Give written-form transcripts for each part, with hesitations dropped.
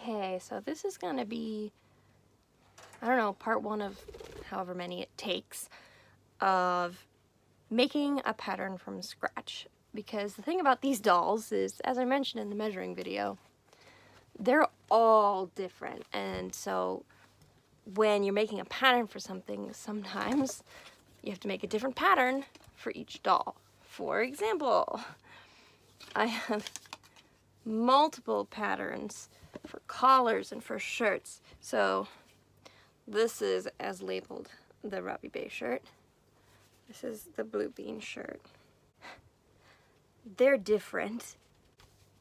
Okay, so this is gonna be, I don't know, part one of however many it takes of making a pattern from scratch. Because the thing about these dolls is, as I mentioned in the measuring video, they're all different. And so when you're making a pattern for something, sometimes you have to make a different pattern for each doll. For example, I have multiple patterns for collars and for shirts. So this is as labeled the Robbie Bay shirt. This is the blue bean shirt. They're different.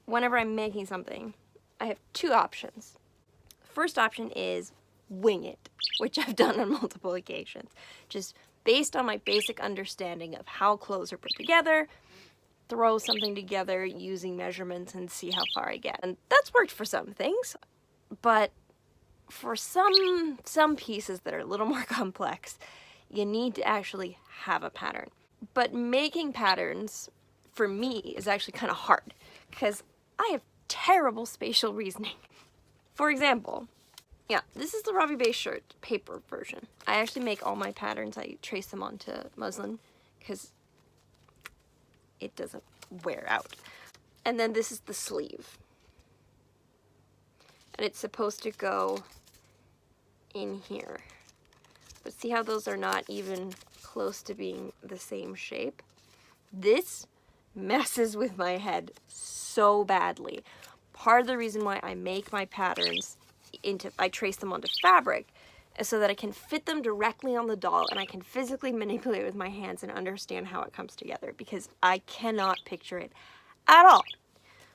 Whenever I'm making something, I have two options. First option is wing it, which I've done on multiple occasions. Just based on my basic understanding of how clothes are put together, throw something together using measurements and see how far I get. And that's worked for some things, but for some pieces that are a little more complex, you need to actually have a pattern. But making patterns, for me, is actually kind of hard, because I have terrible spatial reasoning. For example, yeah, this is the Robbie Bay shirt paper version. I actually make all my patterns, I trace them onto muslin, because it doesn't wear out. And then this is the sleeve. And it's supposed to go in here. But see how those are not even close to being the same shape? This messes with my head so badly. Part of the reason why I make my patterns I trace them onto fabric is so that I can fit them directly on the doll and I can physically manipulate it with my hands and understand how it comes together, because I cannot picture it at all.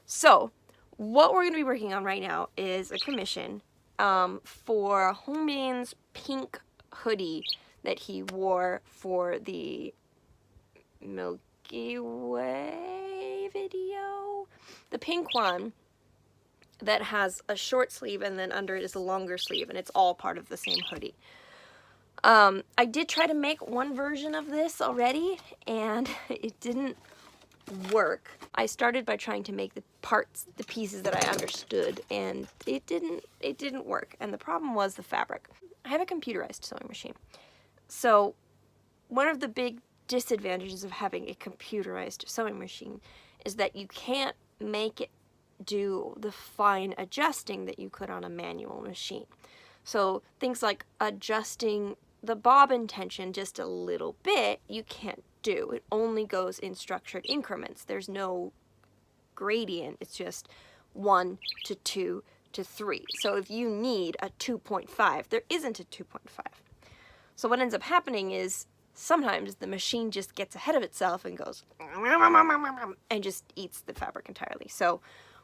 So what we're going to be working on right now is a commission for Homein's pink hoodie that he wore for the Milky Way video. The pink one that has a short sleeve and then under it is a longer sleeve, and it's all part of the same hoodie. I did try to make one version of this already and it didn't work. I started by trying to make the parts, the pieces that I understood, and it didn't work. And the problem was the fabric. I have a computerized sewing machine. So one of the big disadvantages of having a computerized sewing machine is that you can't make it do the fine adjusting that you could on a manual machine. So things like adjusting the bobbin tension just a little bit, you can't do. It only goes in structured increments. There's no gradient. It's just 1 to 2 to 3. So if you need a 2.5, there isn't a 2.5. So what ends up happening is sometimes the machine just gets ahead of itself and goes and just eats the fabric entirely. So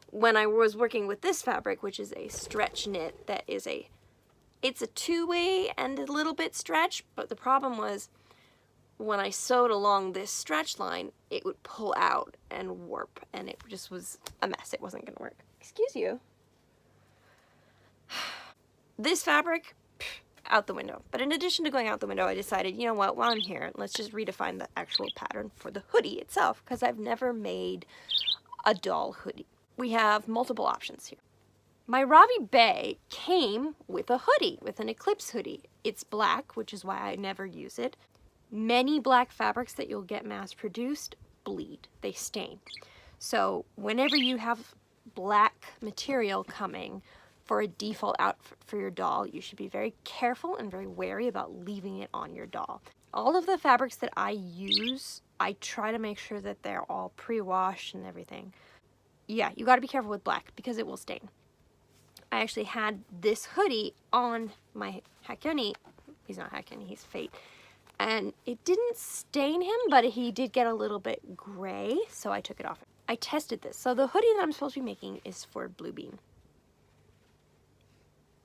when I was working with this fabric, which is a stretch knit that is it's a two-way and a little bit stretch, but the problem was when I sewed along this stretch line, it would pull out and warp, and it just was a mess. It wasn't gonna work. Excuse you. This fabric, out the window. But in addition to going out the window, I decided, you know what, while I'm here, let's just redefine the actual pattern for the hoodie itself, because I've never made a doll hoodie. We have multiple options here. My Robbie Bay came with a hoodie, with an Eclipse hoodie. It's black, which is why I never use it. Many black fabrics that you'll get mass-produced bleed. They stain. So whenever you have black material coming for a default outfit for your doll, you should be very careful and very wary about leaving it on your doll. All of the fabrics that I use, I try to make sure that they're all pre-washed and everything. Yeah, you gotta be careful with black because it will stain. I actually had this hoodie on my Hakoni. He's not Hakoni, he's Fate. And it didn't stain him, but he did get a little bit gray, so I took it off. I tested this. So the hoodie that I'm supposed to be making is for Blue Bean.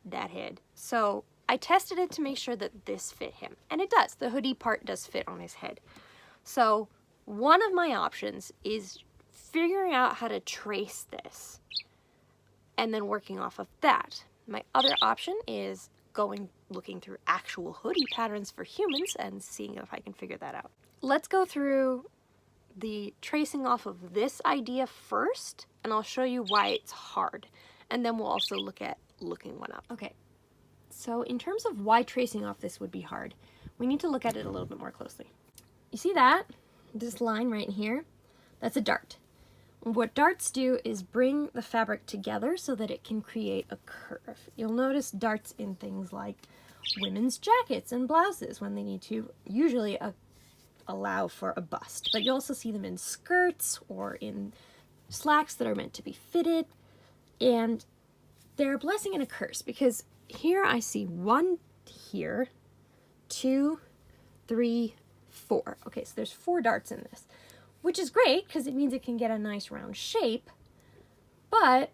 That head. So I tested it to make sure that this fit him. And it does. The hoodie part does fit on his head. So one of my options is figuring out how to trace this and then working off of that. My other option is looking through actual hoodie patterns for humans and seeing if I can figure that out. Let's go through the tracing off of this idea first, and I'll show you why it's hard. and then we'll also look at looking one up. Okay, so in terms of why tracing off this would be hard, we need to look at it a little bit more closely. You see that? This line right here? That's a dart. What darts do is bring the fabric together so that it can create a curve. You'll notice darts in things like women's jackets and blouses when they need to usually allow for a bust. But you also see them in skirts or in slacks that are meant to be fitted. And they're a blessing and a curse because here I see 1 here, 2, 3, 4. Okay, so there's 4 darts in this, which is great because it means it can get a nice round shape, but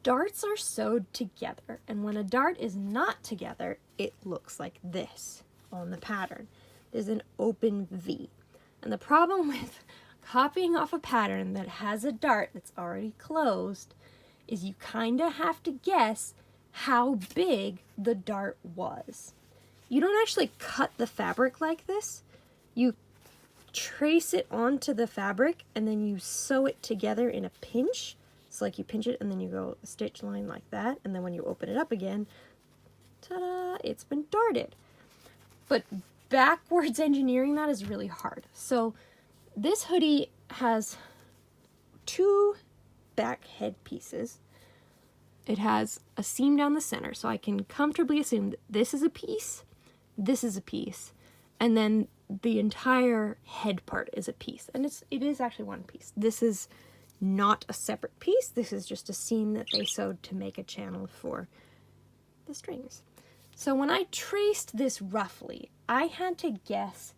darts are sewed together, and when a dart is not together, it looks like this on the pattern. There's an open V. And the problem with copying off a pattern that has a dart that's already closed is you kind of have to guess how big the dart was. You don't actually cut the fabric like this. You trace it onto the fabric and then you sew it together in a pinch. So like you pinch it and then you go a stitch line like that, and then when you open it up again, ta-da, it's been darted. But backwards engineering that is really hard. So this hoodie has 2 back head pieces. It has a seam down the center, so I can comfortably assume that this is a piece, this is a piece, and then the entire head part is a piece. And it is actually one piece. This is not a separate piece. This is just a seam that they sewed to make a channel for the strings. So when I traced this roughly, I had to guess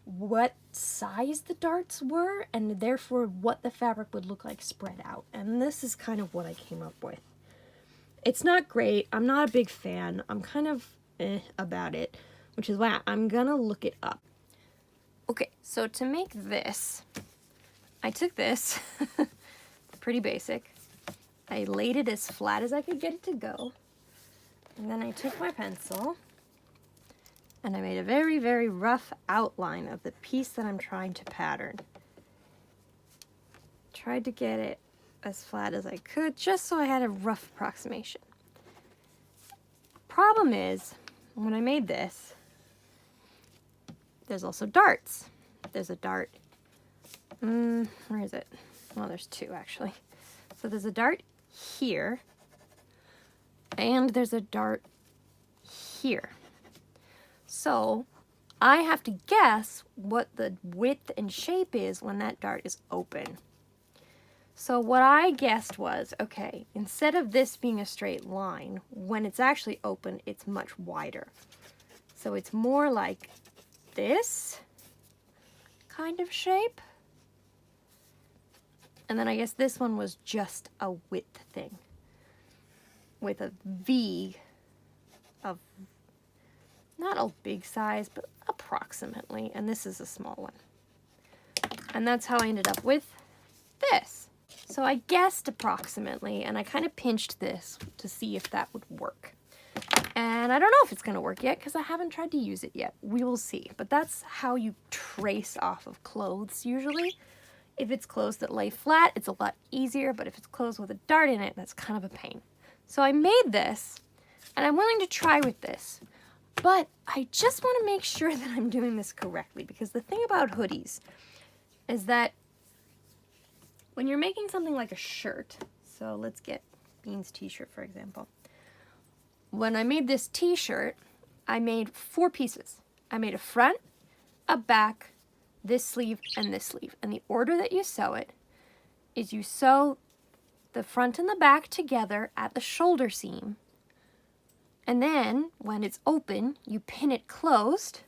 what size the darts were and therefore what the fabric would look like spread out. And this is kind of what I came up with. It's not great. I'm not a big fan. I'm kind of about it, which is why I'm gonna look it up. Okay, so to make this, I took this, pretty basic. I laid it as flat as I could get it to go. And then I took my pencil and I made a very, very rough outline of the piece that I'm trying to pattern. Tried to get it as flat as I could, just so I had a rough approximation. Problem is, when I made this, there's also darts. There's a dart, where is it? Well, there's 2 actually. So there's a dart here, and there's a dart here. So I have to guess what the width and shape is when that dart is open. So what I guessed was, okay, instead of this being a straight line, when it's actually open, it's much wider. So it's more like this kind of shape. And then I guess this one was just a width thing with a V of not a big size, but approximately. And this is a small one. And that's how I ended up with this. So I guessed approximately, and I kind of pinched this to see if that would work. And I don't know if it's going to work yet because I haven't tried to use it yet. We will see. But that's how you trace off of clothes usually. If it's clothes that lay flat, it's a lot easier, but if it's clothes with a dart in it, that's kind of a pain. So I made this, and I'm willing to try with this. But I just want to make sure that I'm doing this correctly, because the thing about hoodies is that when you're making something like a shirt, so let's get Bean's t-shirt for example. When I made this t-shirt, I made 4 pieces. I made a front, a back, this sleeve, and this sleeve. And the order that you sew it is you sew the front and the back together at the shoulder seam. And then when it's open, you pin it closed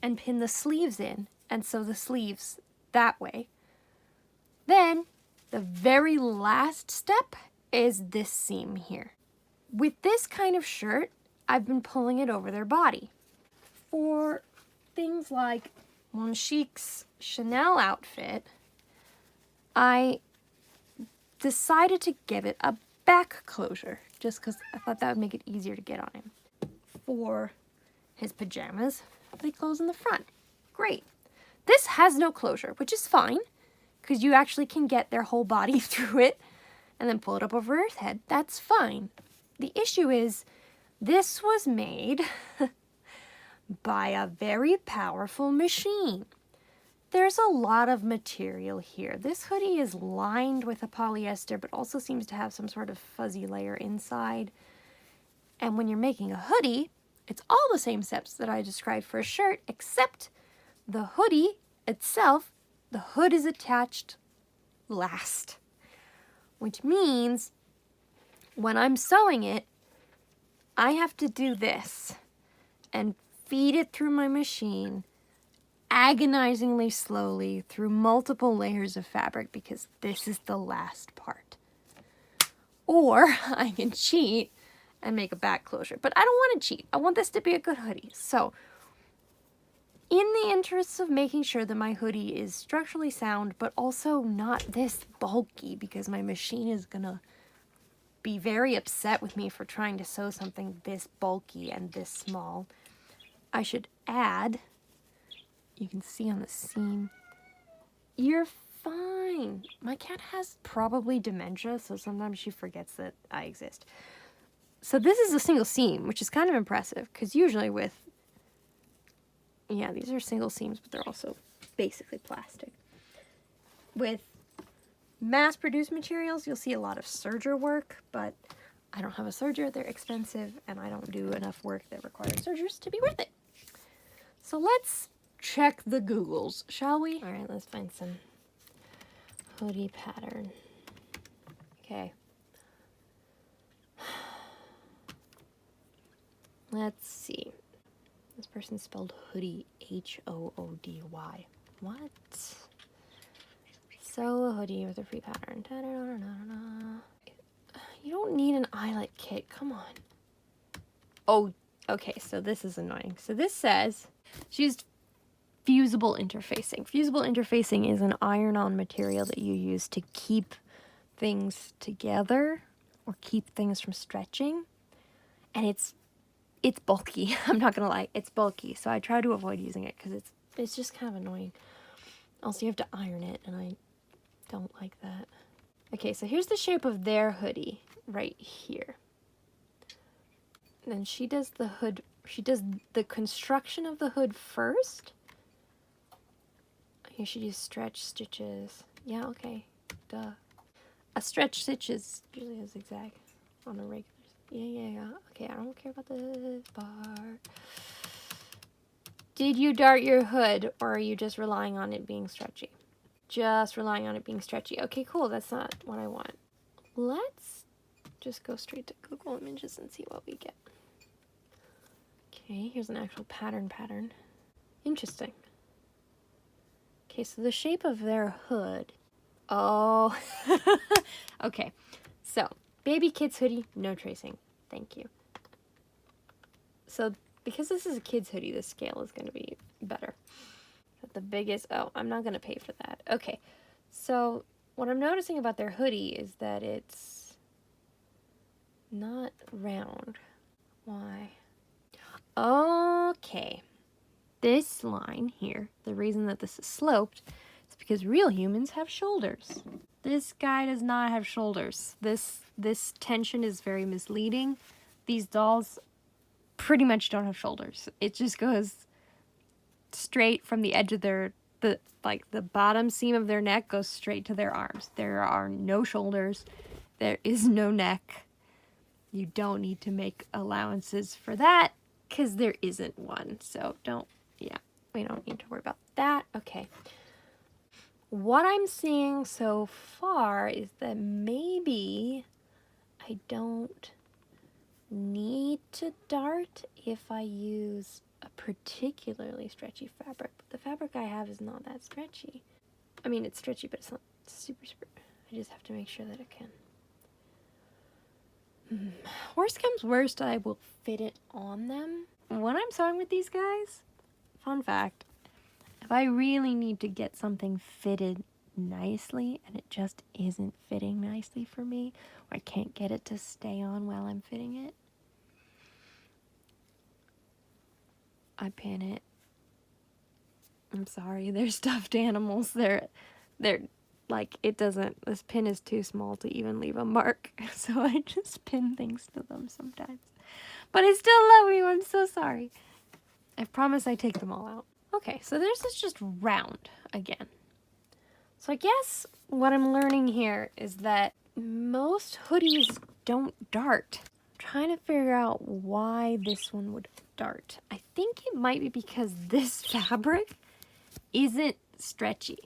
and pin the sleeves in and sew the sleeves that way. Then the very last step is this seam here. With this kind of shirt, I've been pulling it over their body. For things like Monchic's Chanel outfit, I decided to give it a back closure just because I thought that would make it easier to get on him. For his pajamas, they close in the front. Great. This has no closure, which is fine because you actually can get their whole body through it and then pull it up over her head. That's fine. The issue is this was made by a very powerful machine. There's a lot of material here. This hoodie is lined with a polyester, but also seems to have some sort of fuzzy layer inside. And when you're making a hoodie, it's all the same steps that I described for a shirt, except the hoodie itself, the hood is attached last. Which means when I'm sewing it, I have to do this and feed it through my machine agonizingly slowly through multiple layers of fabric because this is the last part. Or I can cheat and make a back closure, but I don't want to cheat. I want this to be a good hoodie. So in the interests of making sure that my hoodie is structurally sound, but also not this bulky because my machine is gonna be very upset with me for trying to sew something this bulky and this small, I should add, you can see on the seam, you're fine. My cat has probably dementia, so sometimes she forgets that I exist. So this is a single seam, which is kind of impressive, because usually with, yeah, these are single seams, but they're also basically plastic. With mass-produced materials, you'll see a lot of serger work, but I don't have a serger, they're expensive, and I don't do enough work that requires sergers to be worth it. So let's check the Googles, shall we? All right, let's find some hoodie pattern. Okay. Let's see. This person spelled hoodie H-O-O-D-Y. What? Sew a hoodie with a free pattern. You don't need an eyelet kit. Come on. Oh, okay. So this is annoying. So this says she used fusible interfacing. Fusible interfacing is an iron-on material that you use to keep things together or keep things from stretching. And it's bulky. I'm not gonna lie, it's bulky. So I try to avoid using it because it's just kind of annoying. Also, you have to iron it, and I don't like that. Okay, so here's the shape of their hoodie right here. And then she does the hood. She does the construction of the hood first. Here she used stretch stitches. Yeah, okay, duh. A stretch stitch is usually a zigzag on a regular. Yeah. Okay, I don't care about this part. Did you dart your hood, or are you just relying on it being stretchy? Just relying on it being stretchy. Okay, cool. That's not what I want. Let's just go straight to Google Images and see what we get. Okay, here's an actual pattern. Interesting. Okay, so the shape of their hood. Oh, okay. So, baby kid's hoodie, no tracing. Thank you. So, because this is a kid's hoodie, the scale is going to be better. But the biggest, oh, I'm not going to pay for that. Okay, so what I'm noticing about their hoodie is that it's not round. Why? Okay. This line here, the reason that this is sloped is because real humans have shoulders. This guy does not have shoulders. This tension is very misleading. These dolls pretty much don't have shoulders. It just goes straight from the edge of the bottom seam of their neck goes straight to their arms. There are no shoulders. There is no neck. You don't need to make allowances for that because there isn't one. So we don't need to worry about that. Okay. What I'm seeing so far is that maybe I don't need to dart if I use a particularly stretchy fabric. But the fabric I have is not that stretchy. I mean, it's stretchy, but it's not super. I just have to make sure that it can. Worst comes worst, I will fit it on them. When I'm sewing with these guys, fun fact, if I really need to get something fitted nicely and it just isn't fitting nicely for me, or I can't get it to stay on while I'm fitting it, I pin it. I'm sorry, they're stuffed animals. They're like it doesn't, this pin is too small to even leave a mark. So I just pin things to them sometimes. But I still love you, I'm so sorry. I promise I take them all out. Okay, so this is just round again. So I guess what I'm learning here is that most hoodies don't dart. I'm trying to figure out why this one would dart. I think it might be because this fabric isn't stretchy.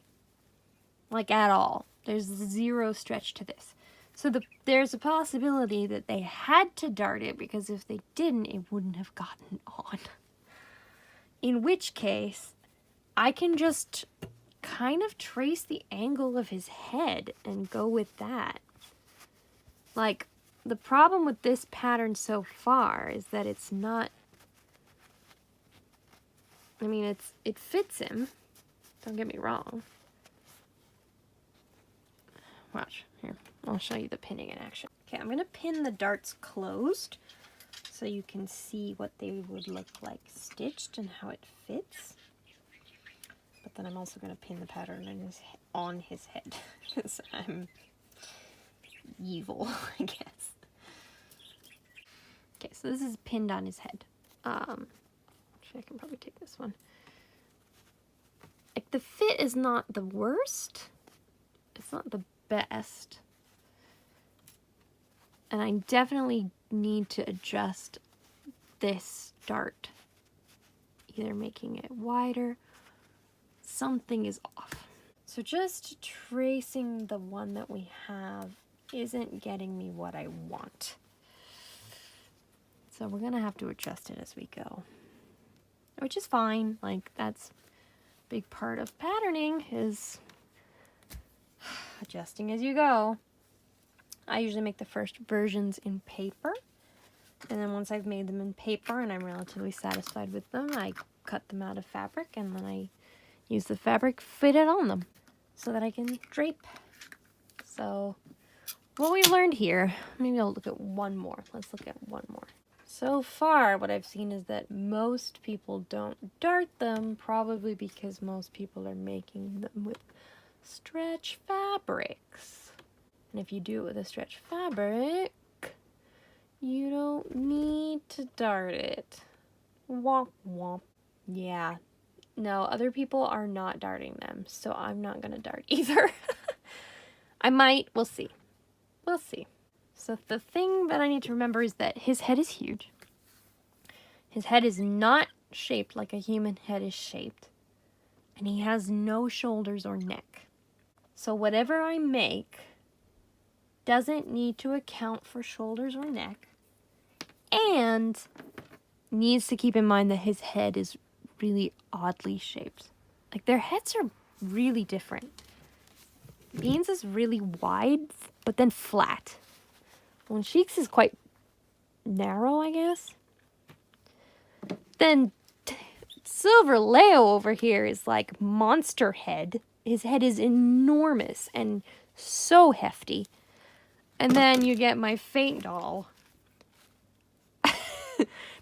Like at all. There's zero stretch to this. So there's a possibility that they had to dart it because if they didn't, it wouldn't have gotten on. In which case, I can just kind of trace the angle of his head and go with that. Like, the problem with this pattern so far is that it's not, I mean, it fits him. Don't get me wrong. Watch, here, I'll show you the pinning in action. Okay, I'm gonna pin the darts closed so you can see what they would look like stitched and how it fits. But then I'm also gonna pin the pattern on his head because I'm evil, I guess. Okay, so this is pinned on his head. Actually, I can probably take this one. Like, the fit is not the worst. It's not the best. And I definitely need to adjust this dart. Either making it wider. Something is off. So just tracing the one that we have isn't getting me what I want. So we're gonna have to adjust it as we go. Which is fine. Like, that's a big part of patterning is adjusting as you go. I usually make the first versions in paper. And then once I've made them in paper and I'm relatively satisfied with them, I cut them out of fabric and then I use the fabric fitted on them so that I can drape. So what we've learned here, maybe I'll look at one more. Let's look at one more. So far, what I've seen is that most people don't dart them, probably because most people are making them with stretch fabrics. And if you do it with a stretch fabric, you don't need to dart it. Womp womp. Yeah. No, other people are not darting them, so I'm not gonna dart either. I might, we'll see. We'll see. So the thing that I need to remember is that his head is huge. His head is not shaped like a human head is shaped. And he has no shoulders or neck. So whatever I make doesn't need to account for shoulders or neck. And needs to keep in mind that his head is really oddly shaped. Like, their heads are really different. Beans is really wide, but then flat. Well, Sheik's is quite narrow, I guess. Then Silver Leo over here is like monster head. His head is enormous and so hefty. And then you get my Fate doll.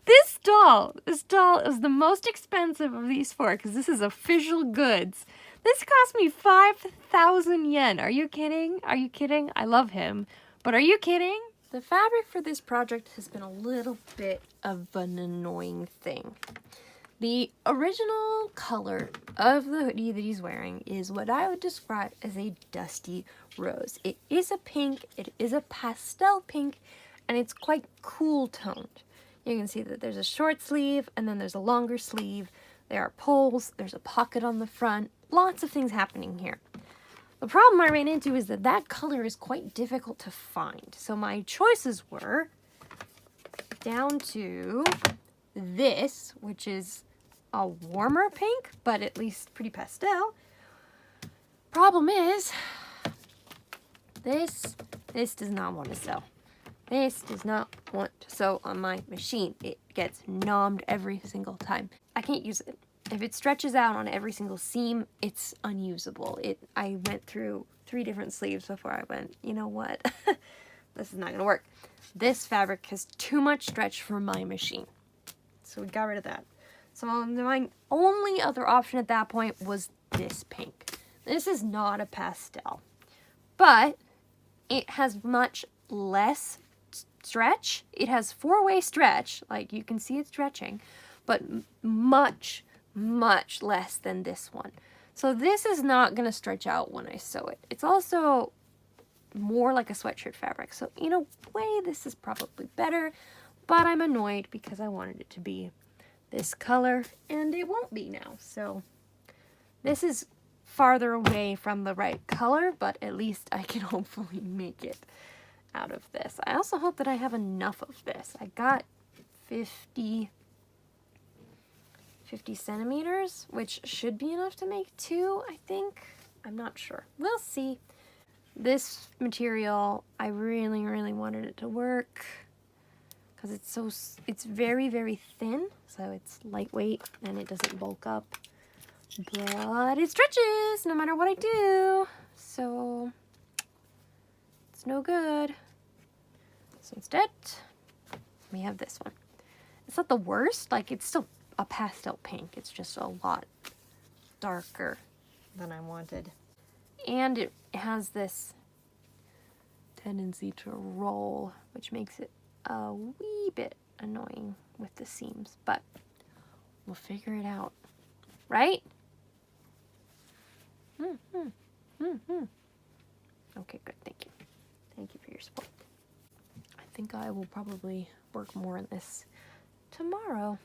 This doll is the most expensive of these four because this is official goods. This cost me 5,000 yen. Are you kidding? Are you kidding? I love him. But are you kidding? The fabric for this project has been a little bit of an annoying thing. The original color of the hoodie that he's wearing is what I would describe as a dusty rose. It is a pink, it is a pastel pink, and it's quite cool toned. You can see that there's a short sleeve and then there's a longer sleeve. There are poles, there's a pocket on the front, lots of things happening here. The problem I ran into is that that color is quite difficult to find. So my choices were down to this, which is a warmer pink, but at least pretty pastel. Problem is, this does not want to sew. This does not want to sew on my machine. It gets nommed every single time. I can't use it. If it stretches out on every single seam, it's unusable. I went through 3 different sleeves before I went, you know what? This is not gonna work. This fabric has too much stretch for my machine. So we got rid of that. So my only other option at that point was this pink. This is not a pastel. but it has much less stretch. It has 4-way stretch, like you can see it stretching, but much, much less than this one. So this is not going to stretch out when I sew it. It's also more like a sweatshirt fabric. So in a way, this is probably better, but I'm annoyed because I wanted it to be this color and it won't be now. So this is farther away from the right color, but at least I can hopefully make it out of this. I also hope that I have enough of this. I got 50 centimeters, which should be enough to make 2, I think. I'm not sure. We'll see. This material, I really, really wanted it to work because it's very, very thin, so it's lightweight and it doesn't bulk up, but it stretches no matter what I do, so it's no good. So instead, we have this one. It's not the worst, like it's still a pastel pink, it's just a lot darker than I wanted. And it has this tendency to roll, which makes it a wee bit annoying with the seams, but we'll figure it out, right? Okay, good, thank you. Thank you for your support. I think I will probably work more on this tomorrow.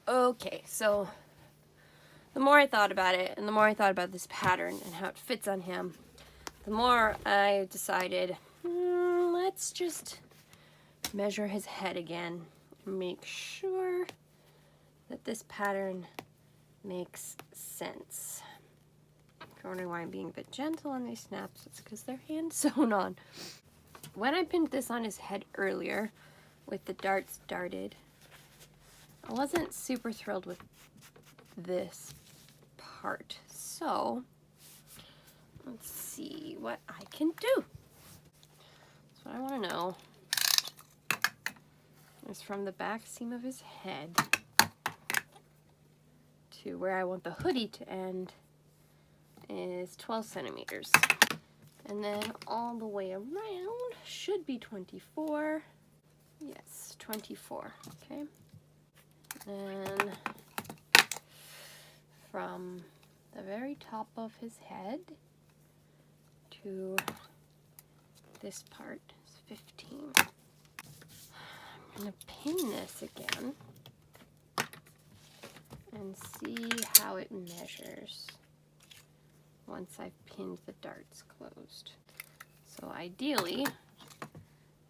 Okay, so the more I thought about it, and the more I thought about this pattern and how it fits on him, the more I decided, let's just measure his head again and make sure that this pattern makes sense. If you're wondering why I'm being a bit gentle on these snaps, it's because they're hand sewn on. When I pinned this on his head earlier with the darts darted, I wasn't super thrilled with this part. So let's see what I can do. So what I want to know is from the back seam of his head to where I want the hoodie to end is 12 centimeters. And then all the way around should be 24. Yes, 24, okay. And from the very top of his head to this part is 15. I'm going to pin this again and see how it measures once I've pinned the darts closed. So ideally,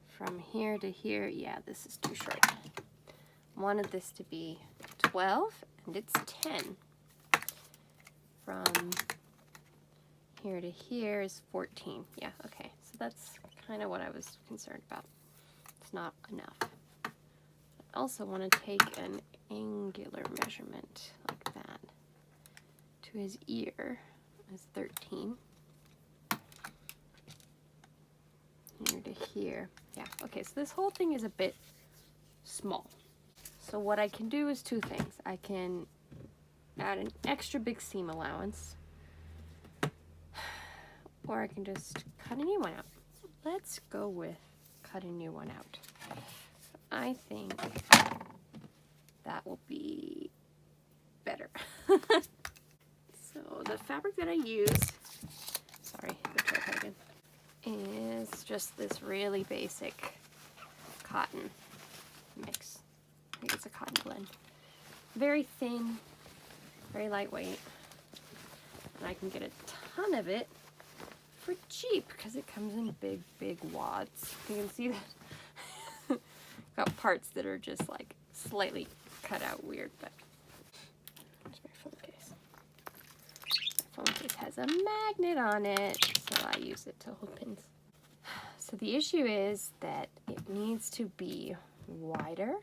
from here to here, yeah, this is too short. I wanted this to be 12, and it's 10. From here to here is 14. Yeah, okay, so that's kind of what I was concerned about. It's not enough. I also want to take an angular measurement like that to his ear is 13. Here to here. Yeah, okay, so this whole thing is a bit small. So what I can do is two things. I can add an extra big seam allowance, or I can just cut a new one out. Let's go with cut a new one out. I think that will be better. So the fabric that I use, sorry, the tripod again, is just this really basic cotton mix. I think it's a cotton blend. Very thin, very lightweight, and I can get a ton of it for cheap because it comes in big, big wads. You can see that got parts that are just like slightly cut out weird, but here's my phone case. My phone case has a magnet on it, so I use it to hold pins. So the issue is that it needs to be wider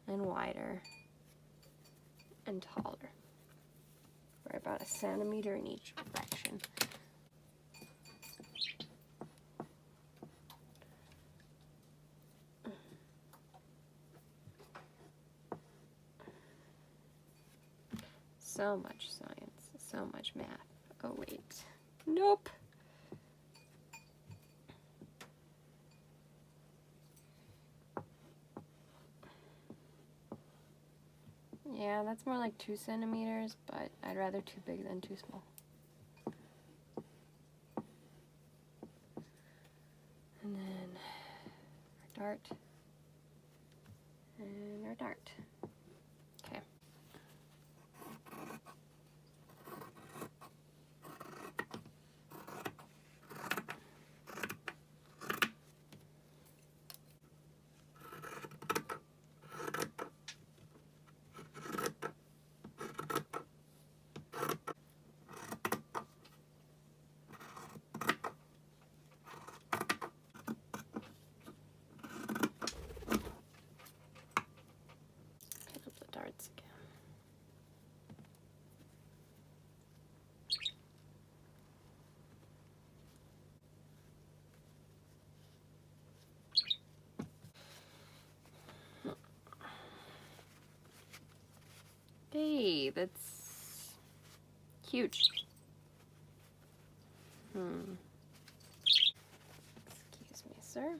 and wider and taller. We're about a centimeter in each direction. So much science, so much math. Oh wait, nope, Yeah, that's more like 2 centimeters, but I'd rather too big than too small. And then our dart and our dart. Okay. Pick up the darts again. Hey, that's cute. Excuse me, sir.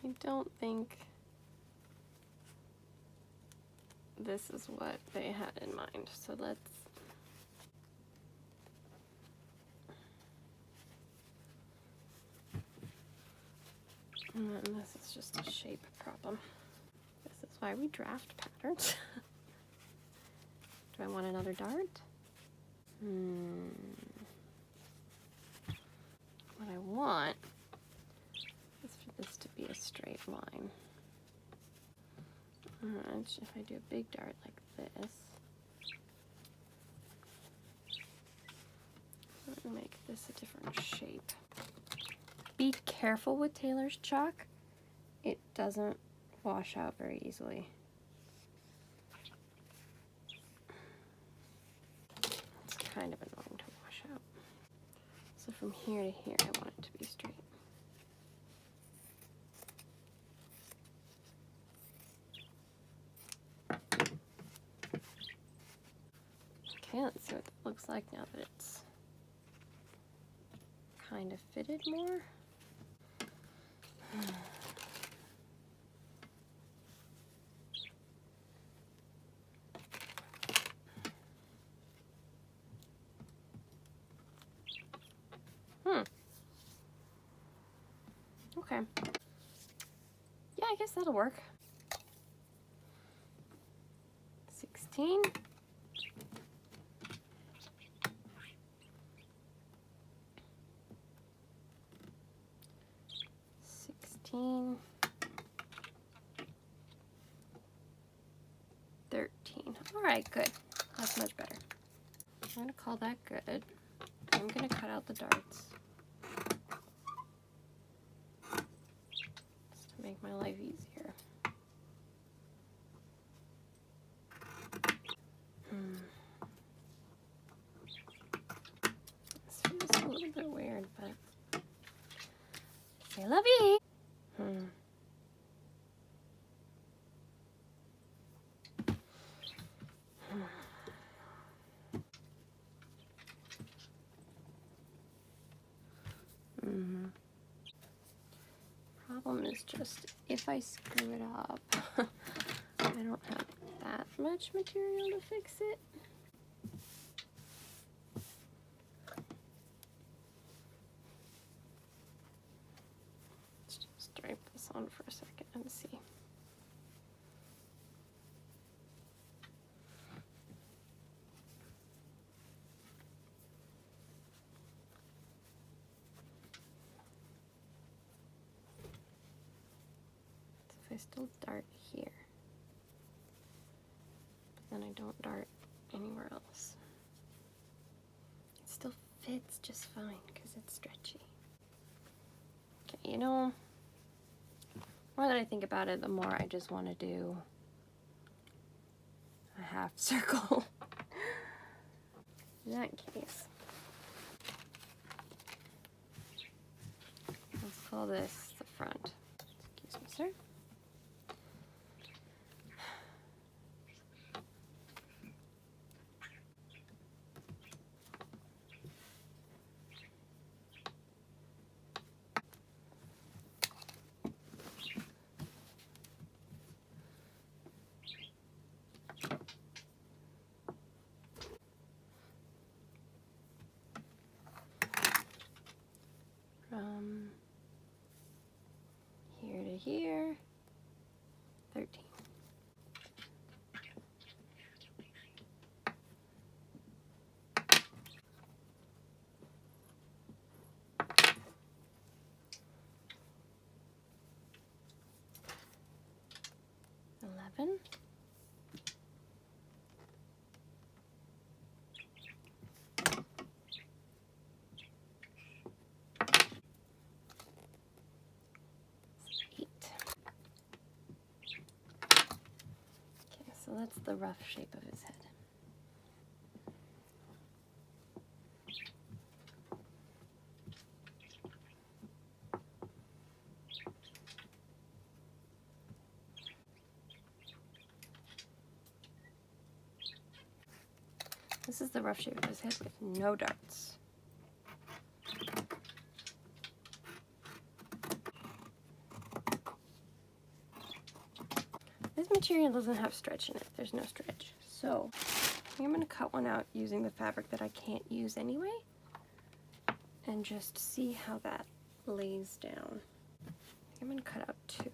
I don't think this is what they had in mind, so let's... And then this is just a shape problem. This is why we draft patterns. Do I want another dart? What I want is for this to be a straight line. If I do a big dart like this, let me make this a different shape. Be careful with Tailor's chalk. It doesn't wash out very easily. It's kind of annoying to wash out. So from here to here, I want it to be straight. Okay, let's see what that looks like now that it's kind of fitted more. Okay. Yeah, I guess that'll work. 16. 16. 13. All right, good. That's much better. I'm going to call that good. I'm going to cut out the darts. Just to make my life easier. This feels a little bit weird, but c'est la vie. Problem is just if I screw it up, I don't have that much material to fix it. Let's just drape this on for a second and see. So if I still dart here, but then I don't dart anywhere else, it still fits just fine because it's stretchy. Okay, you know, the more that I think about it, the more I just want to do a half circle. In that case, let's call this the front. Excuse me, sir. here. 13. $11. So that's the rough shape of his head. This is the rough shape of his head with no darts. This material doesn't have stretch in it. There's no stretch. So I'm going to cut one out using the fabric that I can't use anyway and just see how that lays down. I'm going to cut out 2.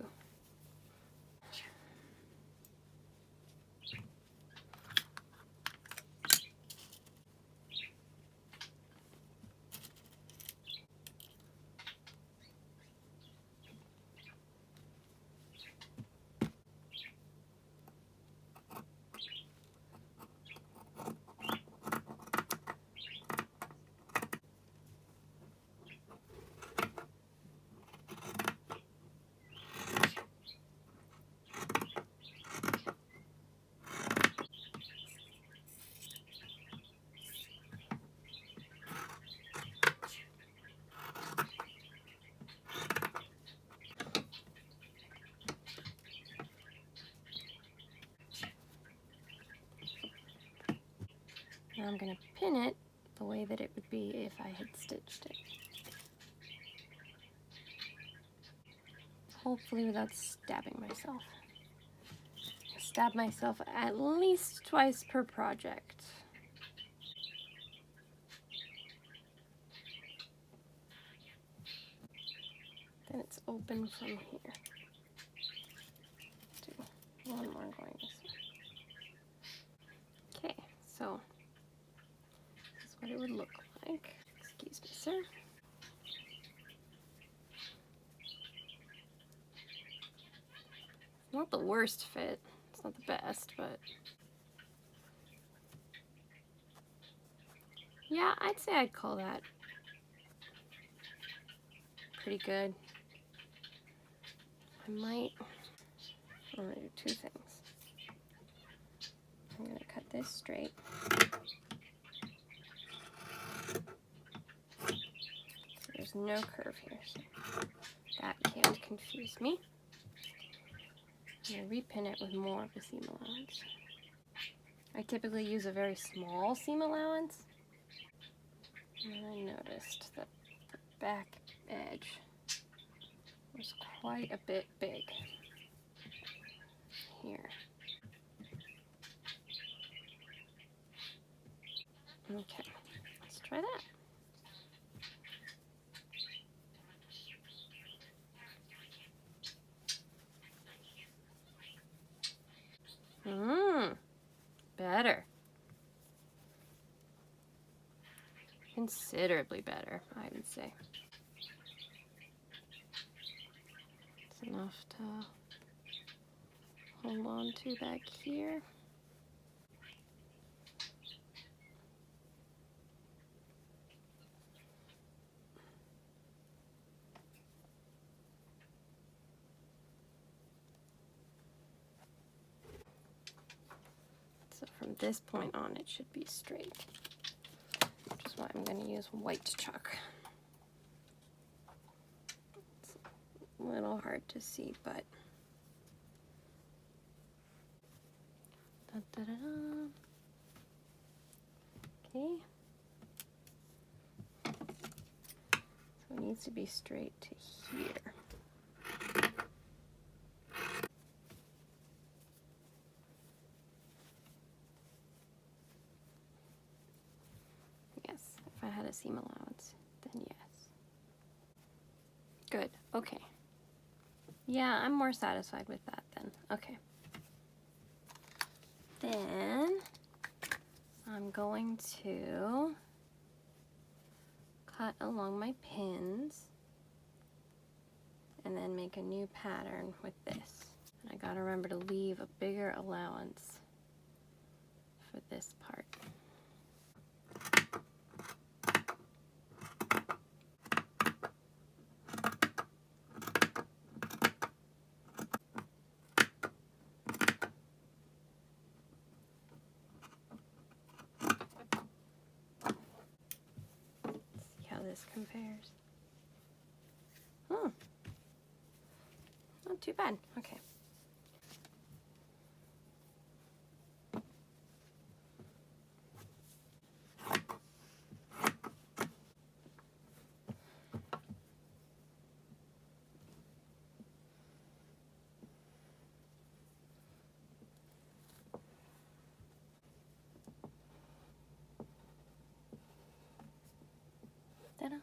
Now I'm going to pin it the way that it would be if I had stitched it. Hopefully without stabbing myself. I stab myself at least twice per project. Then it's open from here. Do one more going this way. Okay, so this is what it would look like. Excuse me, sir. Not the worst fit. It's not the best, but yeah, I'd say I'd call that pretty good. I'm gonna do 2 things. I'm gonna cut this straight. So there's no curve here, so that can't confuse me. I'm going to repin it with more of the seam allowance. I typically use a very small seam allowance, and I noticed that the back edge was quite a bit big here. Okay, let's try that. Better. Considerably better, I would say. It's enough to hold on to back here. So from this point on, it should be straight, which is why I'm going to use white chalk. It's a little hard to see, but okay. So it needs to be straight to here. Yes, if I had a seam allowance, then yes. Good, okay. Yeah, I'm more satisfied with that then. Okay. Then I'm going to cut along my pins and then make a new pattern with this. And I gotta remember to leave a bigger allowance for this part. See how this compares. Oh, not too bad. Okay. Ta-da.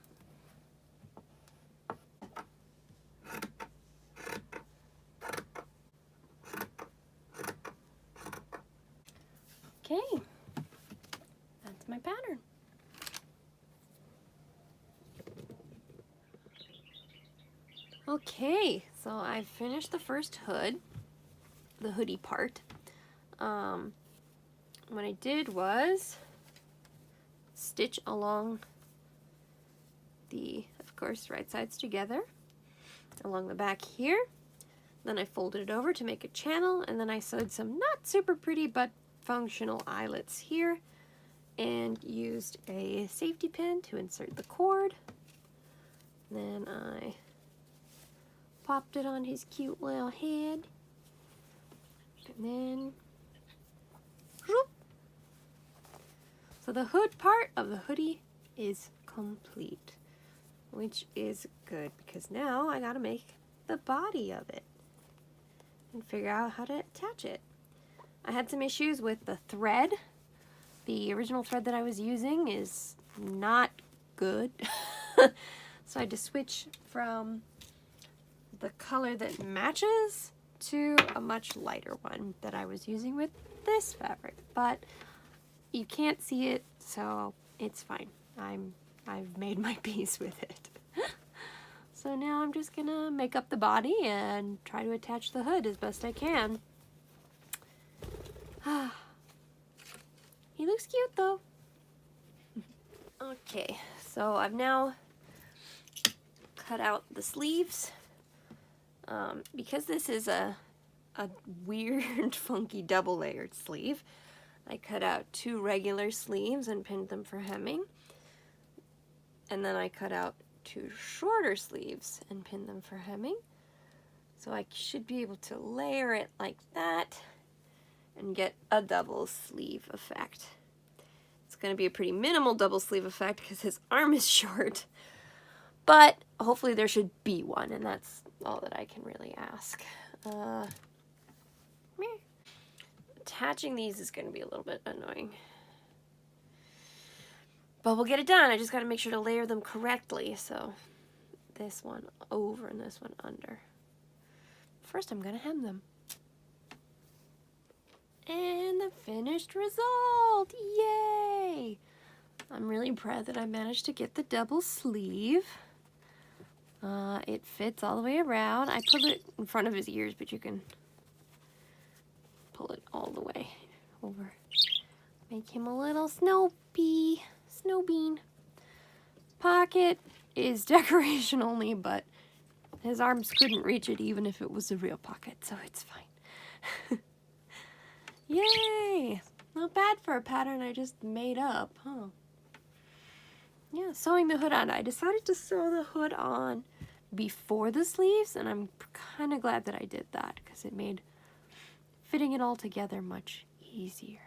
Okay, that's my pattern. Okay, so I finished the first hood, the hoodie part. What I did was stitch along the, of course, right sides together along the back here. Then I folded it over to make a channel, and then I sewed some not super pretty but functional eyelets here and used a safety pin to insert the cord. Then I popped it on his cute little head, and then whoop. So the hood part of the hoodie is complete, which is good because now I gotta make the body of it and figure out how to attach it. I had some issues with the thread. The original thread that I was using is not good. So I had to switch from the color that matches to a much lighter one that I was using with this fabric. But you can't see it, so it's fine. I've made my peace with it. So now I'm just gonna make up the body and try to attach the hood as best I can. He looks cute though. Okay, so I've now cut out the sleeves. Because this is a weird, funky double layered sleeve, I cut out 2 regular sleeves and pinned them for hemming. And then I cut out 2 shorter sleeves and pinned them for hemming. So I should be able to layer it like that and get a double sleeve effect. It's going to be a pretty minimal double sleeve effect because his arm is short, but hopefully there should be one, and that's all that I can really ask. Attaching these is going to be a little bit annoying, but we'll get it done. I just got to make sure to layer them correctly. So this one over and this one under. First I'm going to hem them. And the finished result! Yay! I'm really proud that I managed to get the double sleeve. It fits all the way around. I put it in front of his ears, but you can pull it all the way over. Make him a little snow bean. Pocket is decoration only, but his arms couldn't reach it even if it was a real pocket, so it's fine. Yay! Not bad for a pattern I just made up, huh? Yeah, sewing the hood on. I decided to sew the hood on before the sleeves, and I'm kind of glad that I did that because it made fitting it all together much easier.